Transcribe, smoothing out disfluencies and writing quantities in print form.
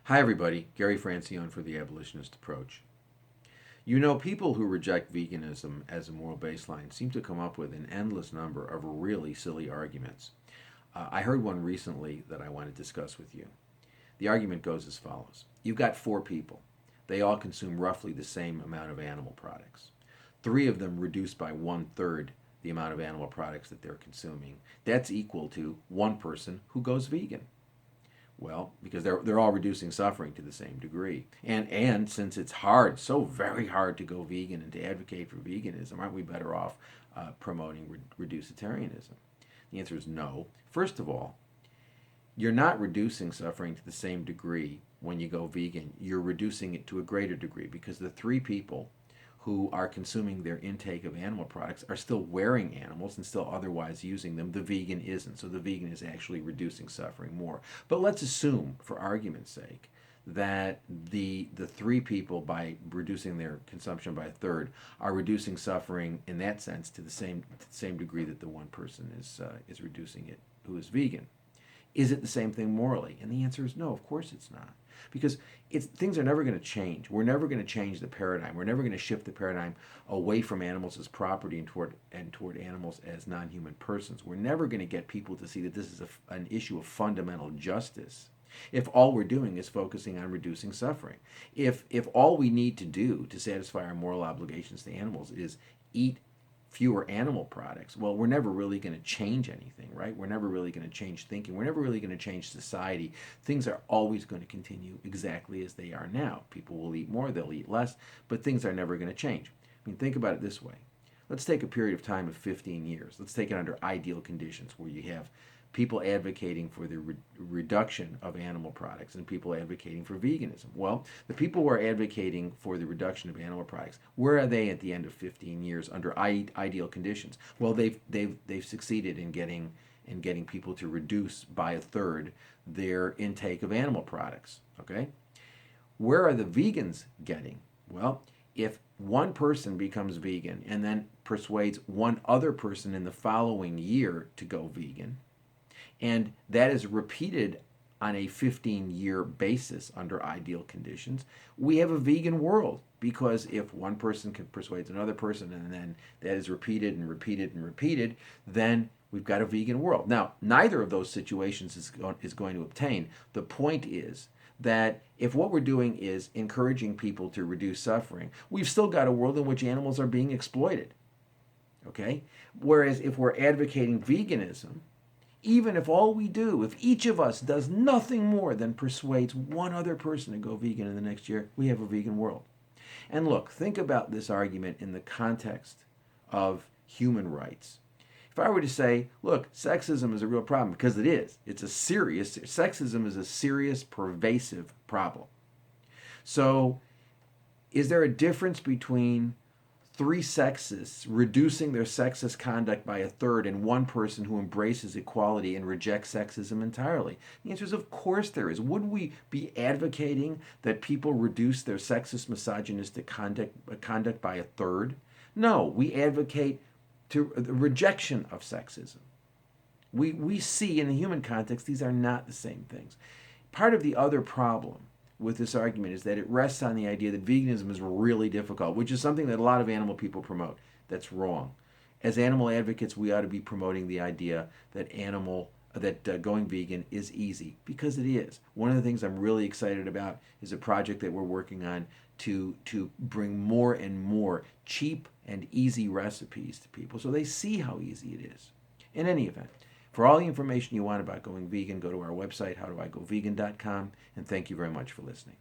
Hi, everybody. Gary Francione for the Abolitionist Approach. You know, people who reject veganism as a moral baseline seem to come up with an endless number of really silly arguments. I heard one recently that I want to discuss with you. The argument goes as follows. You've got four people. They all consume roughly the same amount of animal products. Three of them reduce by one-third the amount of animal products that they're consuming. That's equal to one person who goes vegan. Well, because they're all reducing suffering to the same degree. And since it's hard, so very hard to go vegan and to advocate for veganism, aren't we better off promoting reducetarianism? The answer is no. First of all, you're not reducing suffering to the same degree when you go vegan. You're reducing it to a greater degree because the three people who are consuming their intake of animal products are still wearing animals and still otherwise using them. The vegan isn't. So the vegan is actually reducing suffering more. But let's assume, for argument's sake, that the three people, by reducing their consumption by a third, are reducing suffering in that sense to the same degree that the one person is reducing it who is vegan. Is it the same thing morally? And the answer is no, of course it's not. Because things are never going to change. We're never going to change the paradigm. We're never going to shift the paradigm away from animals as property and toward animals as non-human persons. We're never going to get people to see that this is an issue of fundamental justice if all we're doing is focusing on reducing suffering. If all we need to do to satisfy our moral obligations to animals is eat fewer animal products, well, we're never really going to change anything, right? We're never really going to change thinking. We're never really going to change society. Things are always going to continue exactly as they are now. People will eat more, they'll eat less, but things are never going to change. I mean, think about it this way. Let's take a period of time of 15 years. Let's take it under ideal conditions where you have people advocating for the reduction of animal products and people advocating for veganism. Well, the people who are advocating for the reduction of animal products, where are they at the end of 15 years under ideal conditions? Well, they've succeeded in getting people to reduce by a third their intake of animal products. Okay, where are the vegans getting? Well, if one person becomes vegan and then persuades one other person in the following year to go vegan, and that is repeated on a 15-year basis under ideal conditions, we have a vegan world. Because if one person can persuade another person and then that is repeated and repeated and repeated, then we've got a vegan world. Now, neither of those situations is going to obtain. The point is that if what we're doing is encouraging people to reduce suffering, we've still got a world in which animals are being exploited. Okay? Whereas if we're advocating veganism, even if all we do, if each of us does nothing more than persuades one other person to go vegan in the next year, we have a vegan world. And look, think about this argument in the context of human rights. If I were to say, look, sexism is a real problem, because it is. Sexism is a serious, pervasive problem. So, is there a difference between three sexists reducing their sexist conduct by a third and one person who embraces equality and rejects sexism entirely? The answer is, of course there is. Wouldn't we be advocating that people reduce their sexist, misogynistic conduct by a third? No, we advocate to the rejection of sexism. We see in the human context these are not the same things. Part of the other problem with this argument is that it rests on the idea that veganism is really difficult, which is something that a lot of animal people promote. That's wrong. As animal advocates, we ought to be promoting the idea that going vegan is easy, because it is. One of the things I'm really excited about is a project that we're working on to bring more and more cheap and easy recipes to people so they see how easy it is. In any event, for all the information you want about going vegan, go to our website, howdoigovegan.com, and thank you very much for listening.